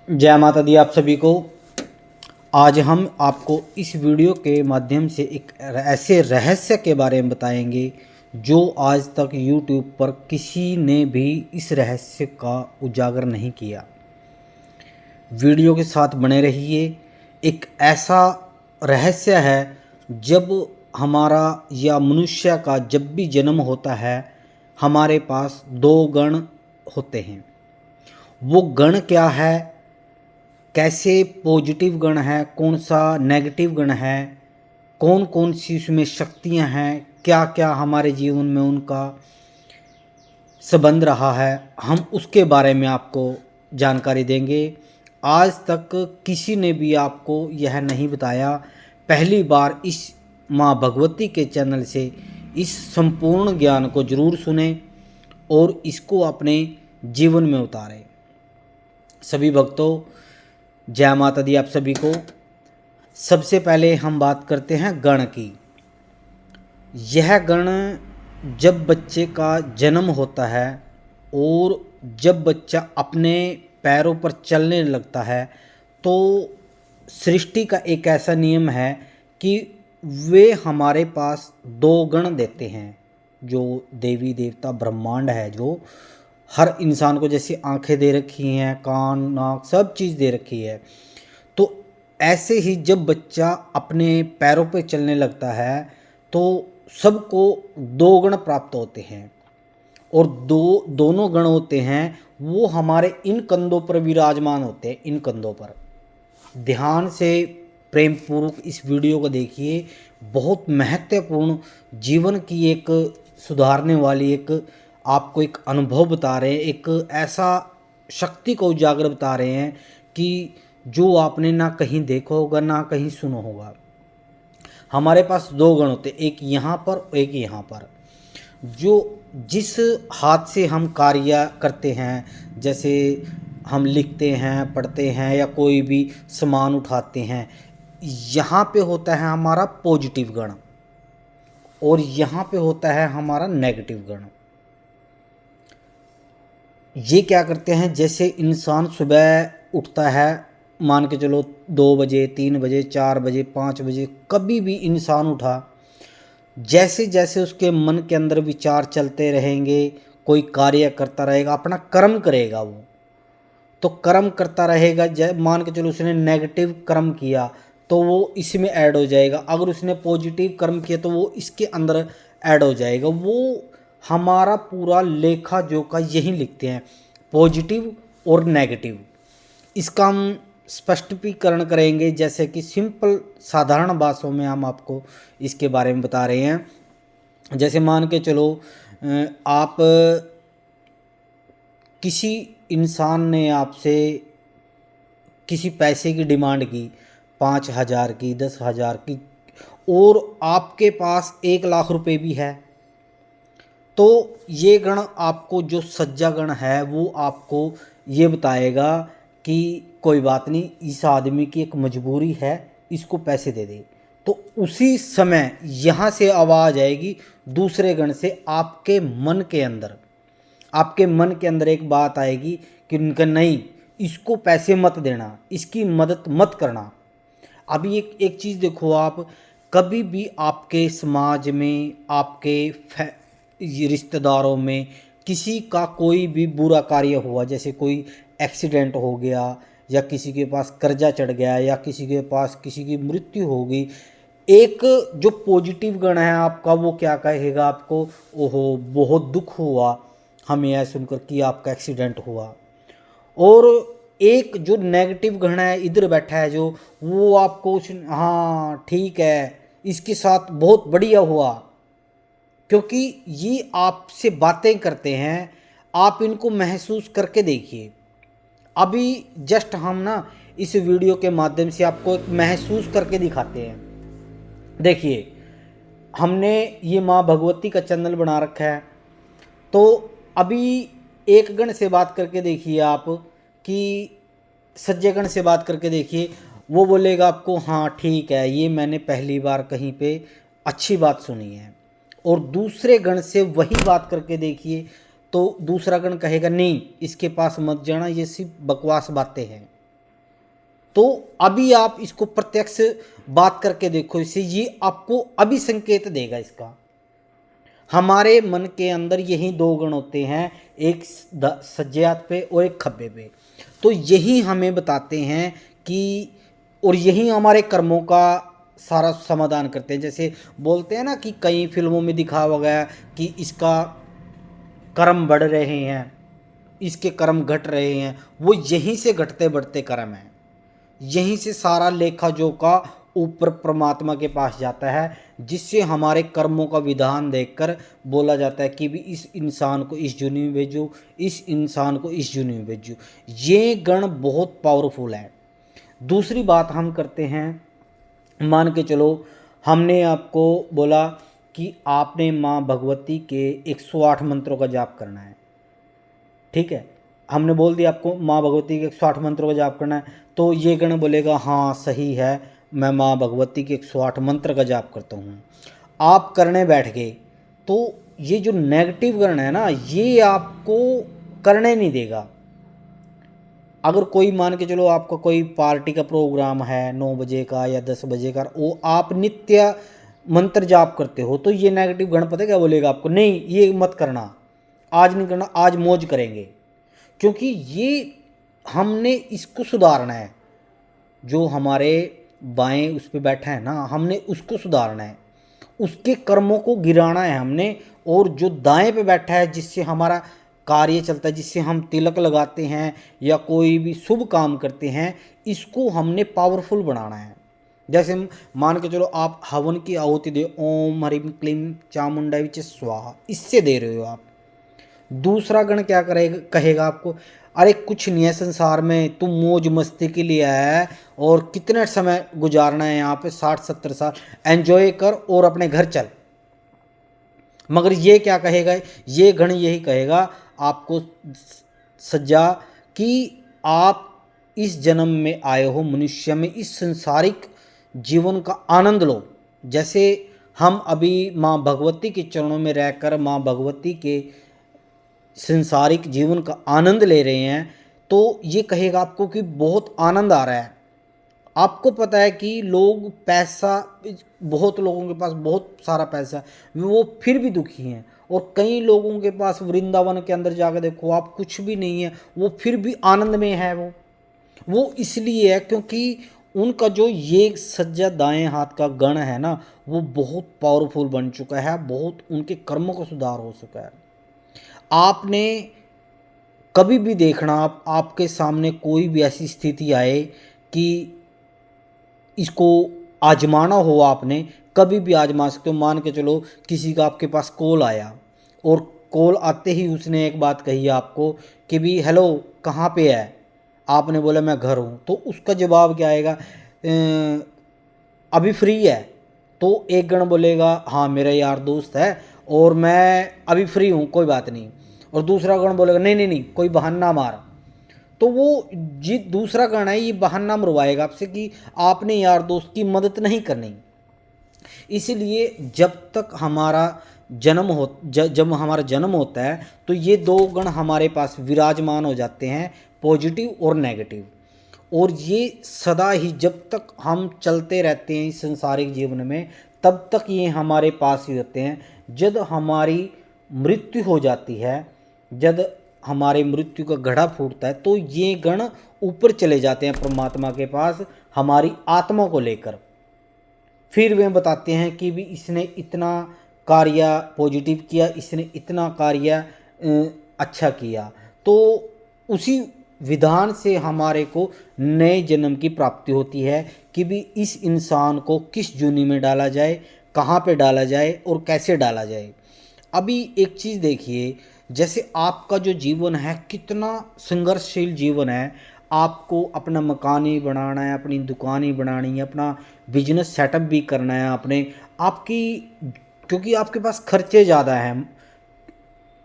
जय माता दी आप सभी को। आज हम आपको इस वीडियो के माध्यम से एक ऐसे रहस्य के बारे में बताएंगे जो आज तक YouTube पर किसी ने भी इस रहस्य का उजागर नहीं किया। वीडियो के साथ बने रहिए। एक ऐसा रहस्य है, जब हमारा या मनुष्य का जब भी जन्म होता है हमारे पास दो गण होते हैं। वो गण क्या है, कैसे पॉजिटिव गण है, कौन सा नेगेटिव गण है, कौन कौन सी उसमें शक्तियां हैं, क्या क्या हमारे जीवन में उनका संबंध रहा है, हम उसके बारे में आपको जानकारी देंगे। आज तक किसी ने भी आपको यह नहीं बताया। पहली बार इस माँ भगवती के चैनल से इस संपूर्ण ज्ञान को जरूर सुने और इसको अपने जीवन में उतारें। सभी भक्तों, जय माता दी आप सभी को। सबसे पहले हम बात करते हैं गण की। यह गण जब बच्चे का जन्म होता है और जब बच्चा अपने पैरों पर चलने लगता है तो सृष्टि का एक ऐसा नियम है कि वे हमारे पास दो गण देते हैं। जो देवी देवता ब्रह्मांड है, जो हर इंसान को जैसी आंखें दे रखी हैं, कान नाक सब चीज़ दे रखी है, तो ऐसे ही जब बच्चा अपने पैरों पे चलने लगता है तो सबको दो गण प्राप्त होते हैं। और दोनों गण होते हैं वो हमारे इन कंधों पर विराजमान होते हैं। इन कंधों पर ध्यान से प्रेम पूर्वक इस वीडियो को देखिए। बहुत महत्वपूर्ण जीवन की एक सुधारने वाली एक आपको एक अनुभव बता रहे हैं, एक ऐसा शक्ति को उजागर बता रहे हैं कि जो आपने ना कहीं देखा होगा ना कहीं सुना होगा। हमारे पास दो गण होते, एक यहाँ पर एक यहाँ पर। जो जिस हाथ से हम कार्य करते हैं, जैसे हम लिखते हैं, पढ़ते हैं या कोई भी सामान उठाते हैं, यहाँ पे होता है हमारा पॉजिटिव गण और यहाँ पे होता है हमारा नेगेटिव गण। ये क्या करते हैं, जैसे इंसान सुबह उठता है, मान के चलो 2 बजे 3 बजे 4 बजे 5 बजे, कभी भी इंसान उठा, जैसे जैसे उसके मन के अंदर विचार चलते रहेंगे, कोई कार्य करता रहेगा, अपना कर्म करेगा। वो तो कर्म करता रहेगा। मान के चलो उसने नेगेटिव कर्म किया तो वो इसमें ऐड हो जाएगा, अगर उसने पॉजिटिव कर्म किया तो वो इसके अंदर ऐड हो जाएगा। वो हमारा पूरा लेखा जोखा यही लिखते हैं, पॉजिटिव और नेगेटिव। इसका हम स्पष्टीकरण करेंगे, जैसे कि सिंपल साधारण भाषाओं में हम आपको इसके बारे में बता रहे हैं। जैसे मान के चलो आप किसी इंसान ने आपसे किसी पैसे की डिमांड की, 5,000 की, 10,000 की, और आपके पास 1 लाख रुपए भी है, तो ये गण आपको, जो सज्जा गण है वो आपको ये बताएगा कि कोई बात नहीं, इस आदमी की एक मजबूरी है, इसको पैसे दे दे। तो उसी समय यहाँ से आवाज़ आएगी दूसरे गण से, आपके मन के अंदर, आपके मन के अंदर एक बात आएगी कि उनका नहीं, इसको पैसे मत देना, इसकी मदद मत करना। अभी एक चीज़ देखो, आप कभी भी आपके समाज में, आपके रिश्तेदारों में किसी का कोई भी बुरा कार्य हुआ, जैसे कोई एक्सीडेंट हो गया या किसी के पास कर्जा चढ़ गया या किसी के पास किसी की मृत्यु हो गई, एक जो पॉजिटिव गण है आपका वो क्या कहेगा आपको, ओहो बहुत दुख हुआ हमें यह सुनकर कि आपका एक्सीडेंट हुआ। और एक जो नेगेटिव गण है इधर बैठा है, जो वो आपको हाँ ठीक है, इसके साथ बहुत बढ़िया हुआ, क्योंकि ये आपसे बातें करते हैं। आप इनको महसूस करके देखिए। अभी जस्ट हम ना इस वीडियो के माध्यम से आपको एक महसूस करके दिखाते हैं। देखिए, हमने ये माँ भगवती का चैनल बना रखा है, तो अभी एक गण से बात करके देखिए आप, कि सज्जे गण से बात करके देखिए, वो बोलेगा आपको हाँ ठीक है, ये मैंने पहली बार कहीं पे अच्छी बात सुनी है। और दूसरे गण से वही बात करके देखिए तो दूसरा गण कहेगा नहीं, इसके पास मत जाना, ये सिर्फ बकवास बातें हैं। तो अभी आप इसको प्रत्यक्ष बात करके देखो, इससे ये आपको अभी संकेत देगा इसका। हमारे मन के अंदर यही दो गुण होते हैं, एक सज्जात पे और एक खब्बे पे। तो यही हमें बताते हैं कि, और यही हमारे कर्मों का सारा समाधान करते हैं। जैसे बोलते हैं ना कि कई फिल्मों में दिखाया गया कि इसका कर्म बढ़ रहे हैं, इसके कर्म घट रहे हैं, वो यहीं से घटते बढ़ते कर्म हैं। यहीं से सारा लेखा जोखा ऊपर परमात्मा के पास जाता है, जिससे हमारे कर्मों का विधान देखकर बोला जाता है कि भी इस इंसान को इस जूनी में भेजो, इस इंसान को इस जूनी में भेजो। ये गण बहुत पावरफुल है। दूसरी बात हम करते हैं, मान के चलो हमने आपको बोला कि आपने माँ भगवती के 108 मंत्रों का जाप करना है, ठीक है। हमने बोल दिया आपको माँ भगवती के 108 मंत्रों का जाप करना है, तो ये गण बोलेगा हाँ सही है, मैं माँ भगवती के 108 मंत्र का जाप करता हूँ। आप करने बैठ गए तो ये जो नेगेटिव गण है ना, ये आपको करने नहीं देगा। अगर कोई मान के चलो आपका कोई पार्टी का प्रोग्राम है 9 बजे का या 10 बजे का, वो आप नित्य मंत्र जाप करते हो, तो ये नेगेटिव गण पता है क्या बोलेगा आपको, नहीं ये मत करना, आज नहीं करना, आज मौज करेंगे। क्योंकि ये हमने इसको सुधारना है, जो हमारे बाएं उस पर बैठा है ना, हमने उसको सुधारना है, उसके कर्मों को गिराना है हमने। और जो दाएं पे बैठा है, जिससे हमारा कार्य चलता है, जिससे हम तिलक लगाते हैं या कोई भी शुभ काम करते हैं, इसको हमने पावरफुल बनाना है। जैसे मान के चलो आप हवन की आहुति दे, ओम ह्रीं क्लीं चामुंडाय विच स्वाहा, इससे दे रहे हो आप। दूसरा गण क्या करेगा, कहेगा आपको अरे कुछ नहीं है संसार में, तुम मौज मस्ती के लिए आया है और कितने समय गुजारना है यहाँ पे, 60-70 साल एंजॉय कर और अपने घर चल। मगर ये क्या कहेगा, ये गण यही कहेगा आपको सज्जा कि आप इस जन्म में आए हो मनुष्य में, इस संसारिक जीवन का आनंद लो। जैसे हम अभी माँ भगवती के चरणों में रहकर माँ भगवती के संसारिक जीवन का आनंद ले रहे हैं, तो ये कहेगा आपको कि बहुत आनंद आ रहा है। आपको पता है कि लोग पैसा, बहुत लोगों के पास बहुत सारा पैसा है, वो फिर भी दुखी हैं। और कई लोगों के पास वृंदावन के अंदर जाकर देखो आप, कुछ भी नहीं है, वो फिर भी आनंद में है। वो इसलिए है क्योंकि उनका जो ये सज्जा दाएं हाथ का गण है ना, वो बहुत पावरफुल बन चुका है, बहुत उनके कर्मों का सुधार हो चुका है। आपने कभी भी देखना, आपके सामने कोई भी ऐसी स्थिति आए कि इसको आजमाना हो, आपने कभी भी आजमा सकते हो। मान के चलो किसी का आपके पास कॉल आया, और कॉल आते ही उसने एक बात कही आपको कि भी हेलो कहाँ पे है, आपने बोला मैं घर हूँ, तो उसका जवाब क्या आएगा, अभी फ्री है। तो एक गण बोलेगा हाँ मेरा यार दोस्त है और मैं अभी फ्री हूँ, कोई बात नहीं। और दूसरा गण बोलेगा नहीं नहीं नहीं, कोई बहाना मार। तो वो जी दूसरा गण है, ये बहाना मरवाएगा आपसे कि आपने यार दोस्त की मदद नहीं करनी। इसलिए जब तक हमारा जब हमारा जन्म होता है, तो ये दो गण हमारे पास विराजमान हो जाते हैं, पॉजिटिव और नेगेटिव। और ये सदा ही जब तक हम चलते रहते हैं इस संसारिक जीवन में, तब तक ये हमारे पास ही होते हैं। जब हमारी मृत्यु हो जाती है, जब हमारे मृत्यु का घड़ा फूटता है, तो ये गण ऊपर चले जाते हैं परमात्मा के पास हमारी आत्मा को लेकर। फिर वे बताते हैं कि भी इसने इतना कार्य पॉजिटिव किया, इसने इतना कार्य अच्छा किया, तो उसी विधान से हमारे को नए जन्म की प्राप्ति होती है कि भी इस इंसान को किस जूनी में डाला जाए, कहाँ पे डाला जाए और कैसे डाला जाए। अभी एक चीज़ देखिए, जैसे आपका जो जीवन है कितना संघर्षशील जीवन है, आपको अपना मकान ही बनाना है, अपनी दुकान ही बनानी है, अपना बिजनेस सेटअप भी करना है अपने आपकी, क्योंकि आपके पास खर्चे ज़्यादा हैं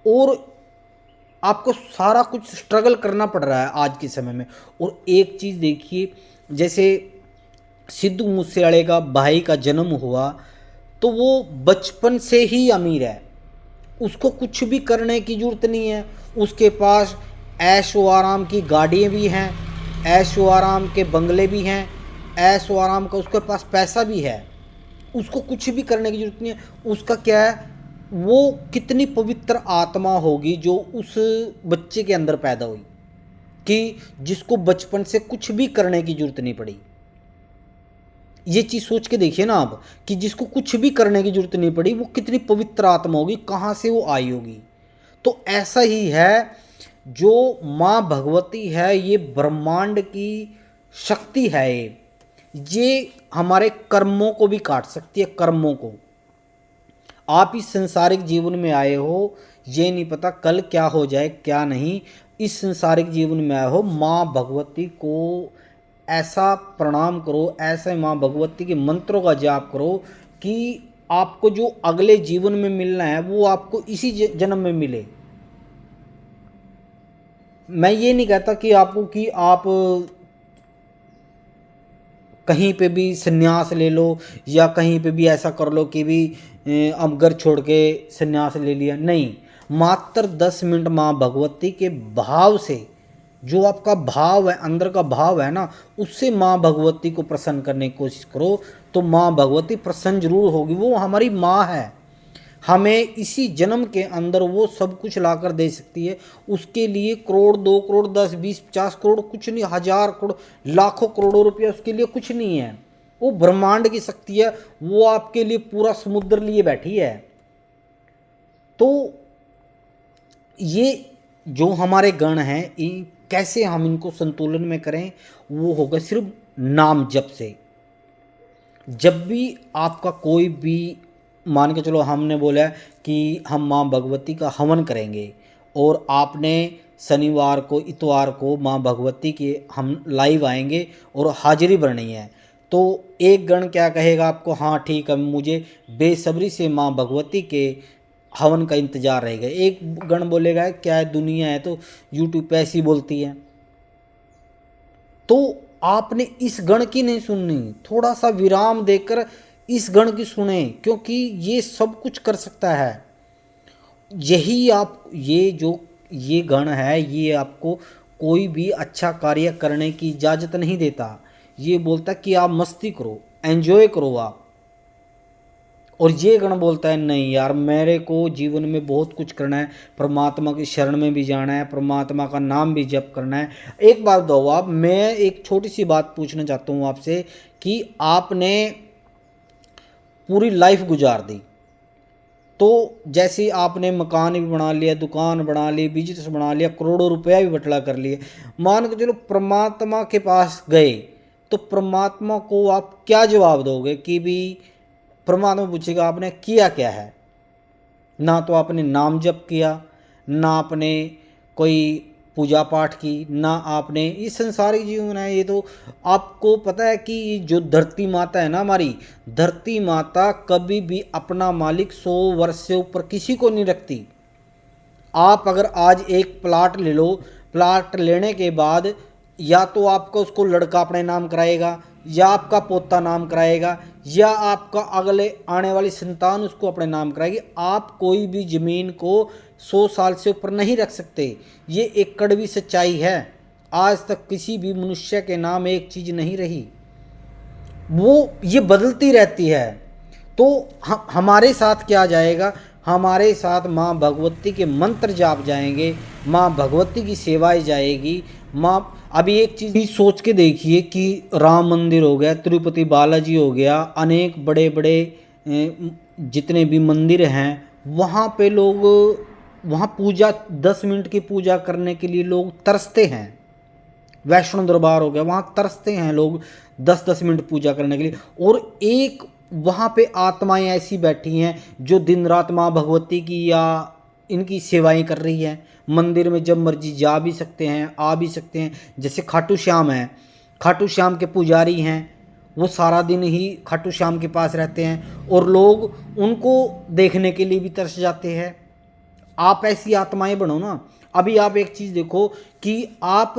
और आपको सारा कुछ स्ट्रगल करना पड़ रहा है आज के समय में। और एक चीज़ देखिए, जैसे सिद्धू मूसेवाले का भाई का जन्म हुआ, तो वो बचपन से ही अमीर है, उसको कुछ भी करने की ज़रूरत नहीं है, उसके पास ऐशो आराम की गाड़ियाँ भी हैं, ऐशो आराम के बंगले भी हैं, ऐशो आराम का उसके पास पैसा भी है, उसको कुछ भी करने की जरूरत नहीं है। उसका क्या है, वो कितनी पवित्र आत्मा होगी जो उस बच्चे के अंदर पैदा हुई, कि जिसको बचपन से कुछ भी करने की जरूरत नहीं पड़ी। ये चीज़ सोच के देखिए ना आप, कि जिसको कुछ भी करने की जरूरत नहीं पड़ी, वो कितनी पवित्र आत्मा होगी, कहाँ से वो आई होगी। तो ऐसा ही है, जो माँ भगवती है ये ब्रह्मांड की शक्ति है। ये हमारे कर्मों को भी काट सकती है, कर्मों को। आप इस संसारिक जीवन में आए हो, ये नहीं पता कल क्या हो जाए क्या नहीं। इस संसारिक जीवन में आए हो, माँ भगवती को ऐसा प्रणाम करो, ऐसे माँ भगवती के मंत्रों का जाप करो कि आपको जो अगले जीवन में मिलना है वो आपको इसी जन्म में मिले। मैं ये नहीं कहता कि आपको कि आप कहीं पे भी संन्यास ले लो या कहीं पे भी ऐसा कर लो कि भी अब घर छोड़ के संन्यास ले लिया, नहीं। मात्र 10 मिनट माँ भगवती के भाव से, जो आपका भाव है, अंदर का भाव है ना, उससे माँ भगवती को प्रसन्न करने की कोशिश करो, तो माँ भगवती प्रसन्न जरूर होगी। वो हमारी माँ है, हमें इसी जन्म के अंदर वो सब कुछ लाकर दे सकती है। उसके लिए करोड़, 2 करोड़, 10, 20, 50 करोड़ कुछ नहीं, हजार करोड़, लाखों करोड़ों रुपया उसके लिए कुछ नहीं है। वो ब्रह्मांड की शक्ति है, वो आपके लिए पूरा समुद्र लिए बैठी है। तो ये जो हमारे गण हैं, कैसे हम इनको संतुलन में करें, वो होगा सिर्फ नाम जप से। जब भी आपका कोई भी, मान के चलो हमने बोला कि हम माँ भगवती का हवन करेंगे, और आपने शनिवार को, इतवार को माँ भगवती के हम लाइव आएंगे और हाजिरी भरनी है, तो एक गण क्या कहेगा आपको, हाँ ठीक है, मुझे बेसब्री से माँ भगवती के हवन का इंतज़ार रहेगा। एक गण बोलेगा क्या है, दुनिया है तो यूट्यूब पे ऐसी बोलती है। तो आपने इस गण की नहीं सुननी, थोड़ा सा विराम देकर इस गण की सुने, क्योंकि ये सब कुछ कर सकता है। यही आप, ये जो ये गण है, ये आपको कोई भी अच्छा कार्य करने की इजाज़त नहीं देता। ये बोलता कि आप मस्ती करो, एंजॉय करो आप। और ये गण बोलता है नहीं यार, मेरे को जीवन में बहुत कुछ करना है, परमात्मा की शरण में भी जाना है, परमात्मा का नाम भी जप करना है। एक बात दो आप, मैं एक छोटी सी बात पूछना चाहता हूँ आपसे, कि आपने पूरी लाइफ गुजार दी, तो जैसे आपने मकान भी बना लिया, दुकान बना ली, बिजनेस बना लिया, करोड़ों रुपया भी बटला कर लिए, मान के चलो परमात्मा के पास गए, तो परमात्मा को आप क्या जवाब दोगे? कि भी परमात्मा पूछेगा आपने किया क्या है। ना तो आपने नाम जप किया, ना आपने कोई पूजा पाठ की, ना आपने, ये संसारिक जीवन है। ये तो आपको पता है कि जो धरती माता है ना हमारी, धरती माता कभी भी अपना मालिक 100 वर्ष से ऊपर किसी को नहीं रखती। आप अगर आज एक प्लाट ले लो, प्लाट लेने के बाद या तो आपका उसको लड़का अपने नाम कराएगा, या आपका पोता नाम कराएगा, या आपका अगले आने वाली संतान उसको अपने नाम कराएगी। आप कोई भी ज़मीन को 100 साल से ऊपर नहीं रख सकते। ये एक कड़वी सच्चाई है। आज तक किसी भी मनुष्य के नाम एक चीज़ नहीं रही, वो ये बदलती रहती है। तो हमारे साथ क्या जाएगा, हमारे साथ माँ भगवती के मंत्र जाप जाएंगे, माँ भगवती की सेवाएं जाएगी। माँ, अभी एक चीज़ सोच के देखिए कि राम मंदिर हो गया, तिरुपति बालाजी हो गया, अनेक बड़े बड़े जितने भी मंदिर हैं, वहाँ पे लोग, वहाँ पूजा, 10 मिनट की पूजा करने के लिए लोग तरसते हैं। वैष्णो दरबार हो गया, वहाँ तरसते हैं लोग 10-10 मिनट पूजा करने के लिए। और एक वहाँ पे आत्माएं ऐसी बैठी हैं जो दिन रात माँ भगवती की या इनकी सेवाएं कर रही हैं। मंदिर में जब मर्जी जा भी सकते हैं, आ भी सकते हैं। जैसे खाटू श्याम है, खाटू श्याम के पुजारी हैं, वो सारा दिन ही खाटू श्याम के पास रहते हैं और लोग उनको देखने के लिए भी तरस जाते हैं। आप ऐसी आत्माएं बनो ना। अभी आप एक चीज़ देखो कि आप,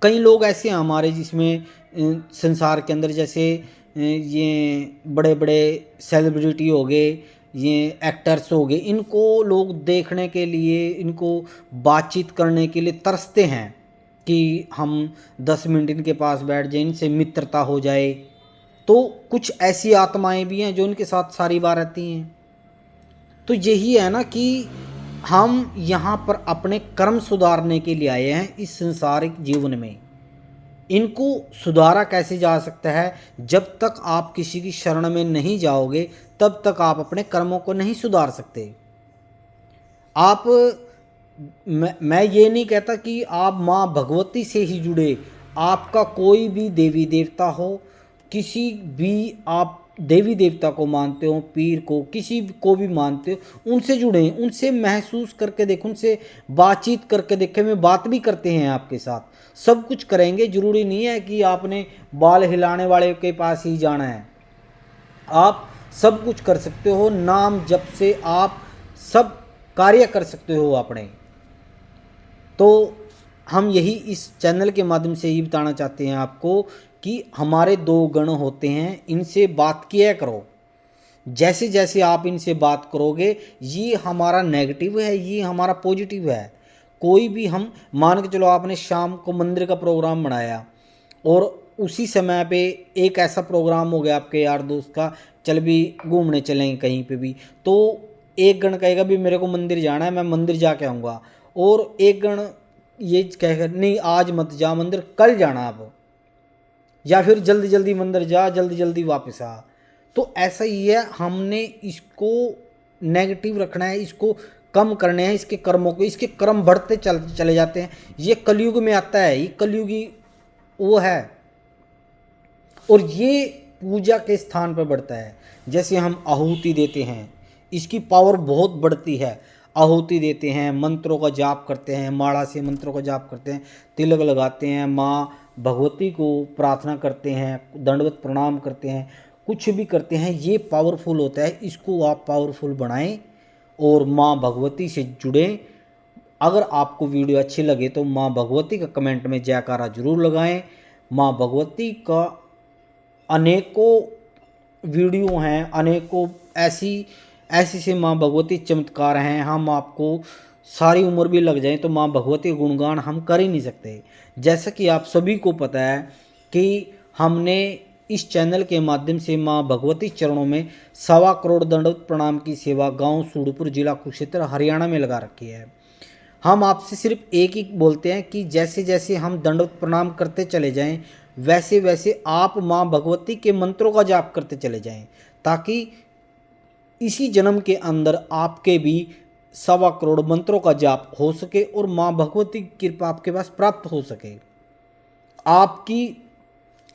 कई लोग ऐसे हैं हमारे जिसमें संसार के अंदर, जैसे ये बड़े बड़े सेलिब्रिटी हो गए, ये एक्टर्स हो गए, इनको लोग देखने के लिए, इनको बातचीत करने के लिए तरसते हैं। कि हम 10 मिनट इनके पास बैठ जाए, इनसे मित्रता हो जाए। तो कुछ ऐसी आत्माएं भी हैं जो इनके साथ सारी बार रहती हैं। तो यही है ना कि हम यहाँ पर अपने कर्म सुधारने के लिए आए हैं इस संसारिक जीवन में। इनको सुधारा कैसे जा सकता है? जब तक आप किसी की शरण में नहीं जाओगे तब तक आप अपने कर्मों को नहीं सुधार सकते। आप मैं ये नहीं कहता कि आप माँ भगवती से ही जुड़े, आपका कोई भी देवी देवता हो, किसी भी आप देवी देवता को मानते हो, पीर को, किसी को भी मानते हो, उनसे जुड़ें, उनसे महसूस करके देखें, उनसे बातचीत करके देखें। वे बात भी करते हैं आपके साथ, सब कुछ करेंगे। ज़रूरी नहीं है कि आपने बाल हिलाने वाले के पास ही जाना है, आप सब कुछ कर सकते हो। नाम जप से आप सब कार्य कर सकते हो अपने। तो हम यही इस चैनल के माध्यम से ही बताना चाहते हैं आपको कि हमारे 2 गण होते हैं, इनसे बात किया करो। जैसे जैसे आप इनसे बात करोगे, ये हमारा नेगेटिव है, ये हमारा पॉजिटिव है। कोई भी हम मान के चलो, आपने शाम को मंदिर का प्रोग्राम बनाया और उसी समय पे एक ऐसा प्रोग्राम हो गया आपके यार दोस्त का, चल भी घूमने चलेंगे कहीं पे भी, तो एक गण कहेगा भी मेरे को मंदिर जाना है, मैं मंदिर जाके आऊँगा, और एक गण ये कहेगा नहीं आज मत जा मंदिर, कल जाना अब, या फिर जल्दी जल्दी मंदिर जा, जल्दी जल्दी वापस आ। तो ऐसा ही है, हमने इसको नेगेटिव रखना है, इसको कम करने हैं, इसके कर्मों को। इसके कर्म बढ़ते चले जाते हैं। ये कलयुग में आता है, ये कलयुगी वो है, और ये पूजा के स्थान पर बढ़ता है। जैसे हम आहुति देते हैं, इसकी पावर बहुत बढ़ती है। आहुति देते हैं, मंत्रों का जाप करते हैं, माला से मंत्रों का जाप करते हैं, तिलक लगाते हैं, माँ भगवती को प्रार्थना करते हैं, दंडवत प्रणाम करते हैं, कुछ भी करते हैं, ये पावरफुल होता है। इसको आप पावरफुल बनाएं और माँ भगवती से जुड़ें। अगर आपको वीडियो अच्छी लगे तो माँ भगवती का कमेंट में जयकारा जरूर लगाएं। माँ भगवती का अनेकों वीडियो हैं, अनेकों ऐसी से माँ भगवती चमत्कार हैं। हम आपको सारी उम्र भी लग जाए तो माँ भगवती गुणगान हम कर ही नहीं सकते। जैसा कि आप सभी को पता है कि हमने इस चैनल के माध्यम से माँ भगवती चरणों में 1.25 करोड़ दंडवत प्रणाम की सेवा गांव सूढ़पुर, जिला कुरुक्षेत्र, हरियाणा में लगा रखी है। हम आपसे सिर्फ एक ही बोलते हैं कि जैसे जैसे हम दंडवत प्रणाम करते चले जाएं, वैसे वैसे आप माँ भगवती के मंत्रों का जाप करते चले जाएं, ताकि इसी जन्म के अंदर आपके भी 1.25 करोड़ मंत्रों का जाप हो सके और माँ भगवती की कृपा आपके पास प्राप्त हो सके।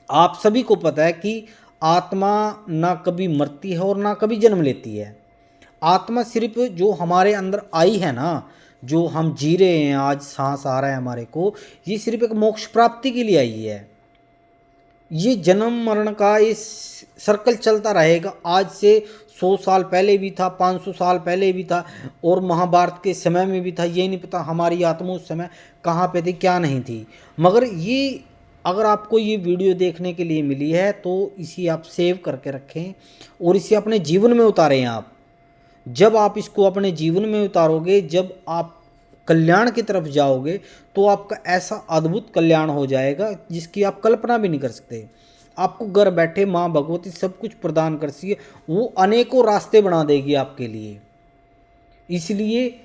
आप सभी को पता है कि आत्मा ना कभी मरती है और ना कभी जन्म लेती है। आत्मा सिर्फ जो हमारे अंदर आई है ना, जो हम जी रहे हैं, आज सांस आ रहा है हमारे को, ये सिर्फ एक मोक्ष प्राप्ति के लिए आई है। ये जन्म मरण का इस सर्कल चलता रहेगा। आज से 100 साल पहले भी था, 500 साल पहले भी था, और महाभारत के समय में भी था। ये नहीं पता हमारी आत्मा उस समय कहाँ पे थी, क्या नहीं थी। मगर ये अगर आपको ये वीडियो देखने के लिए मिली है तो इसे आप सेव करके रखें और इसे अपने जीवन में उतारें। आप जब आप इसको अपने जीवन में उतारोगे, जब आप कल्याण की तरफ जाओगे, तो आपका ऐसा अद्भुत कल्याण हो जाएगा जिसकी आप कल्पना भी नहीं कर सकते। आपको घर बैठे माँ भगवती सब कुछ प्रदान कर सी है, वो अनेकों रास्ते बना देगी आपके लिए। इसलिए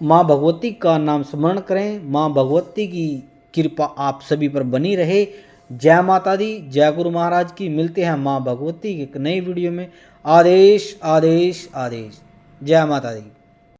माँ भगवती का नाम स्मरण करें। माँ भगवती की कृपा आप सभी पर बनी रहे। जय माता दी, जय गुरु महाराज की। मिलते हैं माँ भगवती की एक नई वीडियो में। आदेश आदेश आदेश। जय माता दी।